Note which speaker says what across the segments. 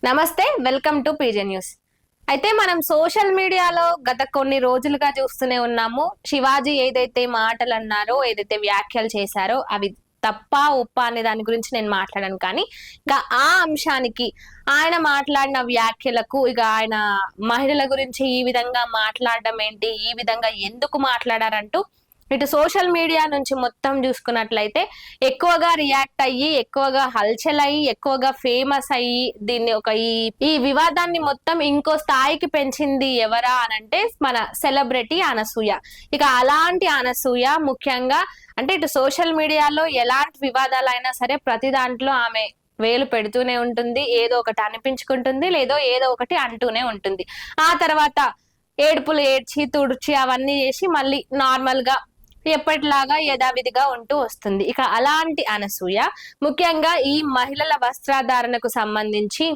Speaker 1: నమస్తే, welcome to PJ news. అయితే మనం సోషల్ మీడియాలో గత కొన్ని రోజులుగా చూస్తూనే ఉన్నాము. శివాజీ ఏదైతే మాటలు అన్నారో, ఏదైతే వ్యాఖ్యలు చేశారో అవి తప్ప ఒప్ప అనే దాని గురించి నేను మాట్లాడాను. కానీ ఇక ఆ అంశానికి ఆయన మాట్లాడిన వ్యాఖ్యలకు ఇక ఆయన మహిళల గురించి ఈ విధంగా మాట్లాడడం ఏంటి, ఈ విధంగా ఎందుకు మాట్లాడారంటూ ఇటు సోషల్ మీడియా నుంచి మొత్తం చూసుకున్నట్లయితే ఎక్కువగా రియాక్ట్ అయ్యి, ఎక్కువగా హల్చల్ అయ్యి, ఎక్కువగా ఫేమస్ అయ్యి దీన్ని ఒక ఈ వివాదాన్ని మొత్తం ఇంకో స్థాయికి పెంచింది ఎవరా అనంటే మన సెలబ్రిటీ అనసూయ. ఇక అలాంటి అనసూయ ముఖ్యంగా అంటే ఇటు సోషల్ మీడియాలో ఎలాంటి వివాదాలైనా సరే ప్రతి దాంట్లో ఆమె వేలు పెడుతూనే ఉంటుంది. ఏదో ఒకటి అనిపించుకుంటుంది, ఏదో ఒకటి అంటూనే ఉంటుంది. ఆ తర్వాత ఏడుపులు ఏడ్చి తుడిచి అవన్నీ చేసి మళ్ళీ నార్మల్ గా ఎప్పటిలాగా యథావిధిగా ఉంటూ వస్తుంది. ఇక అలాంటి అనసూయ ముఖ్యంగా ఈ మహిళల వస్త్రధారణకు సంబంధించి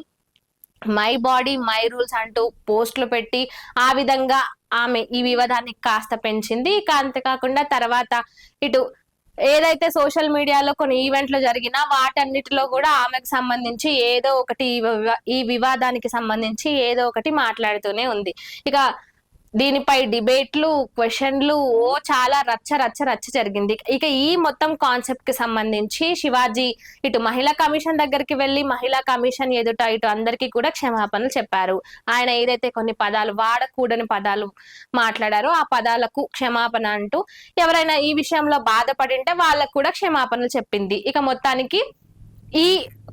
Speaker 1: మై బాడీ మై రూల్స్ అంటూ పోస్టులు పెట్టి ఆ విధంగా ఆమె ఈ వివాదాన్ని కాస్త పెంచింది. ఇక అంతేకాకుండా తర్వాత ఇటు ఏదైతే సోషల్ మీడియాలో కొన్ని ఈవెంట్లు జరిగినా వాటన్నిటిలో కూడా ఆమెకు సంబంధించి ఏదో ఒకటి ఈ వివాదానికి సంబంధించి ఏదో ఒకటి మాట్లాడుతూనే ఉంది. ఇక దీనిపై డిబేట్లు, క్వశ్చన్లు చాలా రచ్చ జరిగింది. ఇక ఈ మొత్తం కాన్సెప్ట్ కి సంబంధించి శివాజీ ఇటు మహిళా కమిషన్ దగ్గరికి వెళ్లి మహిళా కమిషన్ ఎదుట ఇటు అందరికీ కూడా క్షమాపణలు చెప్పారు. ఆయన ఏదైతే కొన్ని పదాలు వాడకూడని పదాలు మాట్లాడారో ఆ పదాలకు క్షమాపణ అంటూ ఎవరైనా ఈ విషయంలో బాధపడింటే వాళ్ళకు కూడా క్షమాపణలు చెప్పింది. ఇక మొత్తానికి ఈ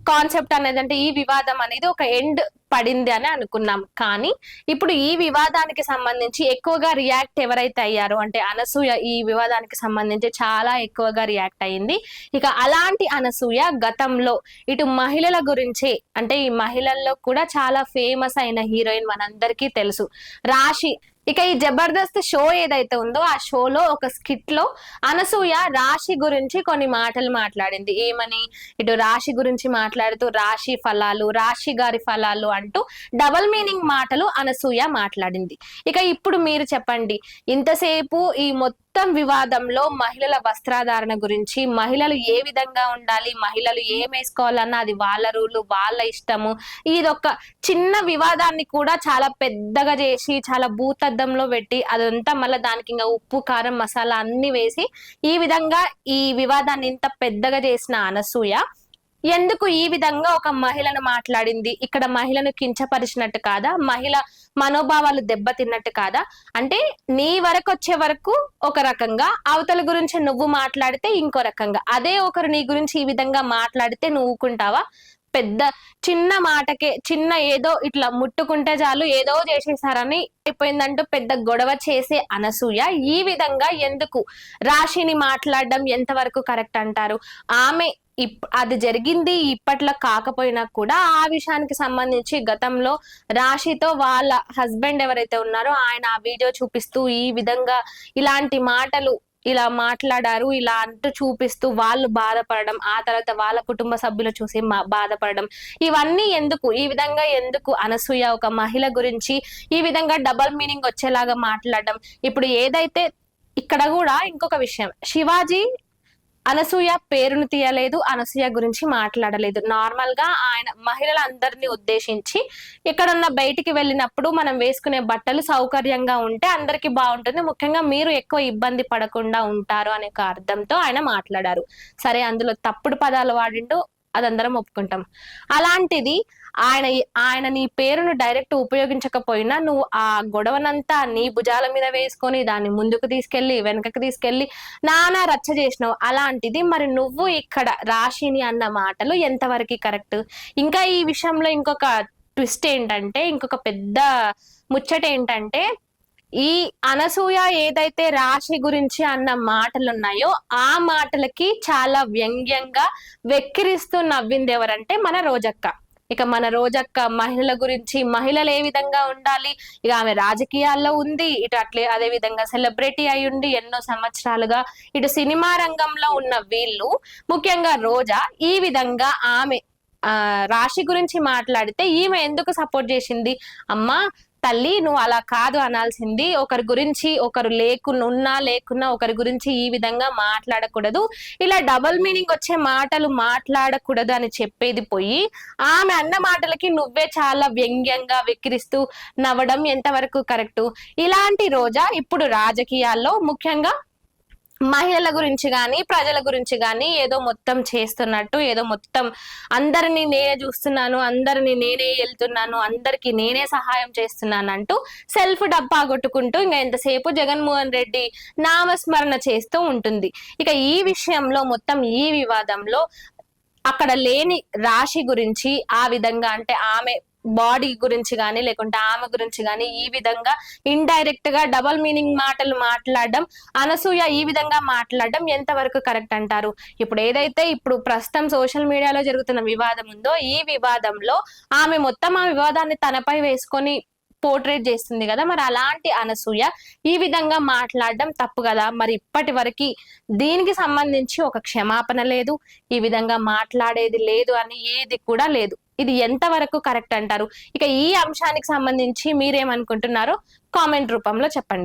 Speaker 1: కాన్సెప్ట్ అనేది అంటే ఈ వివాదం అనేది ఒక ఎండ్ పడింది అని అనుకున్నాం. కానీ ఇప్పుడు ఈ వివాదానికి సంబంధించి ఎక్కువగా రియాక్ట్ ఎవరైతే అయ్యారో అంటే అనసూయ ఈ వివాదానికి సంబంధించి చాలా ఎక్కువగా రియాక్ట్ అయ్యింది. ఇక అలాంటి అనసూయ గతంలో ఇటు మహిళల గురించి అంటే ఈ మహిళల్లో కూడా చాలా ఫేమస్ అయిన హీరోయిన్ మనందరికీ తెలుసు రాశి. ఇక ఈ జబర్దస్త్ షో ఏదైతే ఉందో ఆ షోలో ఒక స్కిట్ లో అనసూయ రాశి గురించి కొన్ని మాటలు మాట్లాడింది. ఏమని ఇటు రాశి గురించి మాట్లాడుతూ రాశి ఫలాలు, రాశి గారి ఫలాలు అంటూ డబల్ మీనింగ్ మాటలు అనసూయ మాట్లాడింది. ఇక ఇప్పుడు మీరు చెప్పండి, ఇంతసేపు ఈ మొత్తం వివాదంలో మహిళల వస్త్రధారణ గురించి, మహిళలు ఏ విధంగా ఉండాలి, మహిళలు ఏం వేసుకోవాలన్నా అది వాళ్ళ రూలు, వాళ్ళ ఇష్టము, ఇదొక చిన్న వివాదాన్ని కూడా చాలా పెద్దగా చేసి చాలా భూతద్దంలో పెట్టి అదంతా మళ్ళీ దానికి ఇంకా ఉప్పు కారం మసాలా అన్ని వేసి ఈ విధంగా ఈ వివాదాన్ని ఇంత పెద్దగా చేసిన అనసూయ ఎందుకు ఈ విధంగా ఒక మహిళను మాట్లాడింది? ఇక్కడ మహిళను కించపరిచినట్టు కాదా? మహిళ మనోభావాలు దెబ్బతిన్నట్టు కాదా? అంటే నీ వరకు వచ్చే వరకు ఒక రకంగా, అవతల గురించి నువ్వు మాట్లాడితే ఇంకో రకంగా, అదే ఒకరు నీ గురించి ఈ విధంగా మాట్లాడితే నువ్వు ఊకుంటావా? పెద్ద చిన్న మాటకే చిన్న ఏదో ఇట్లా ముట్టుకుంటే చాలు ఏదో చేసేసారని అయిపోయిందంటూ పెద్ద గొడవ చేసే అనసూయ ఈ విధంగా ఎందుకు రాశిని మాట్లాడడం ఎంతవరకు కరెక్ట్ అంటారు? ఆమె అది జరిగింది ఇప్పట్లో కాకపోయినా కూడా ఆ విషయానికి సంబంధించి గతంలో రాశితో వాళ్ళ హస్బెండ్ ఎవరైతే ఉన్నారో ఆయన ఆ వీడియో చూపిస్తూ ఈ విధంగా ఇలాంటి మాటలు ఇలా మాట్లాడారు ఇలా అంటూ చూపిస్తూ వాళ్ళు బాధపడడం, ఆ తర్వాత వాళ్ళ కుటుంబ సభ్యులు చూసి బాధపడడం, ఇవన్నీ ఎందుకు? ఈ విధంగా ఎందుకు అనసూయ ఒక మహిళ గురించి ఈ విధంగా డబల్ మీనింగ్ వచ్చేలాగా మాట్లాడడం? ఇప్పుడు ఏదైతే ఇక్కడ కూడా ఇంకొక విషయం, శివాజీ అనసూయ పేరును తీయలేదు, అనసూయ గురించి మాట్లాడలేదు. నార్మల్ గా ఆయన మహిళలందరినీ ఉద్దేశించి ఎక్కడన్నా బయటికి వెళ్ళినప్పుడు మనం వేసుకునే బట్టలు సౌకర్యంగా ఉంటే అందరికి బాగుంటుంది, ముఖ్యంగా మీరు ఎక్కువ ఇబ్బంది పడకుండా ఉంటారు అనే ఒక అర్థంతో ఆయన మాట్లాడారు. సరే, అందులో తప్పుడు పదాలు వాడిండు, అదందరం ఒప్పుకుంటాం. అలాంటిది ఆయన నీ పేరును డైరెక్ట్ ఉపయోగించకపోయినా నువ్వు ఆ గొడవనంతా నీ భుజాల మీద వేసుకొని దాన్ని ముందుకు తీసుకెళ్లి వెనకకి తీసుకెళ్లి నానా రచ్చ చేసినావు. అలాంటిది మరి నువ్వు ఇక్కడ రాశిని అన్న మాటలు ఎంతవరకు కరెక్ట్? ఇంకా ఈ విషయంలో ఇంకొక ట్విస్ట్ ఏంటంటే, ఇంకొక పెద్ద ముచ్చట ఏంటంటే, ఈ అనసూయ ఏదైతే రాశి గురించి అన్న మాటలు ఉన్నాయో ఆ మాటలకి చాలా వ్యంగ్యంగా వెక్కిరిస్తూ నవ్వింది ఎవరంటే మన రోజక్క. ఇక మన రోజక్క మహిళల గురించి, మహిళలు ఏ విధంగా ఉండాలి, ఇక ఆమె రాజకీయాల్లో ఉంది, ఇటు అదే విధంగా సెలబ్రిటీ అయి ఉండి ఎన్నో సంవత్సరాలుగా ఇటు సినిమా రంగంలో ఉన్న వీళ్ళు, ముఖ్యంగా రోజా ఈ విధంగా ఆమె రాశి గురించి మాట్లాడితే ఈమె ఎందుకు సపోర్ట్ చేసింది? అమ్మా తల్లి నువ్వు అలా కాదు అనాల్సింది, ఒకరి గురించి ఒకరు లేకున్నా ఒకరి గురించి ఈ విధంగా మాట్లాడకూడదు, ఇలా డబుల్ మీనింగ్ వచ్చే మాటలు మాట్లాడకూడదు అని చెప్పేది పోయి ఆమె అన్న మాటలకి నువ్వే చాలా వ్యంగ్యంగా వెక్కిరిస్తూ నవ్వడం ఎంతవరకు కరెక్టు? ఇలాంటి రోజా ఇప్పుడు రాజకీయాల్లో ముఖ్యంగా మహిళల గురించి కానీ ప్రజల గురించి కానీ ఏదో మొత్తం చేస్తున్నట్టు, ఏదో మొత్తం అందరినీ నేనే చూస్తున్నాను, అందరినీ నేనే వెళ్తున్నాను, అందరికి నేనే సహాయం చేస్తున్నాను అంటూ సెల్ఫ్ డబ్బా కొట్టుకుంటూ ఇంకా ఎంతసేపు జగన్మోహన్ రెడ్డి నామస్మరణ చేస్తూ ఉంటుంది. ఇక ఈ విషయంలో మొత్తం ఈ వివాదంలో అక్కడ లేని రాశి గురించి ఆ విధంగా అంటే ఆమె బాడీ గురించి కానీ లేకుంటే ఆమె గురించి కానీ ఈ విధంగా ఇండైరెక్ట్ గా డబల్ మీనింగ్ మాటలు మాట్లాడడం, అనసూయ ఈ విధంగా మాట్లాడడం ఎంతవరకు కరెక్ట్ అంటారు? ఇప్పుడు ఏదైతే ఇప్పుడు ప్రస్తుతం సోషల్ మీడియాలో జరుగుతున్న వివాదం ఉందో ఈ వివాదంలో ఆమె మొత్తం ఆ వివాదాన్ని తనపై వేసుకొని పోర్ట్రేట్ చేస్తుంది కదా, మరి అలాంటి అనసూయ ఈ విధంగా మాట్లాడడం తప్పు కదా? మరి ఇప్పటి వరకు దీనికి సంబంధించి ఒక క్షమాపణ లేదు, ఈ విధంగా మాట్లాడేది లేదు అని ఏది కూడా లేదు. ఇది ఎంతవరకు కరెక్ట్ అంటారు? ఇక ఈ అంశానికి సంబంధించి మీరేమనుకుంటున్నారో కామెంట్ రూపంలో చెప్పండి.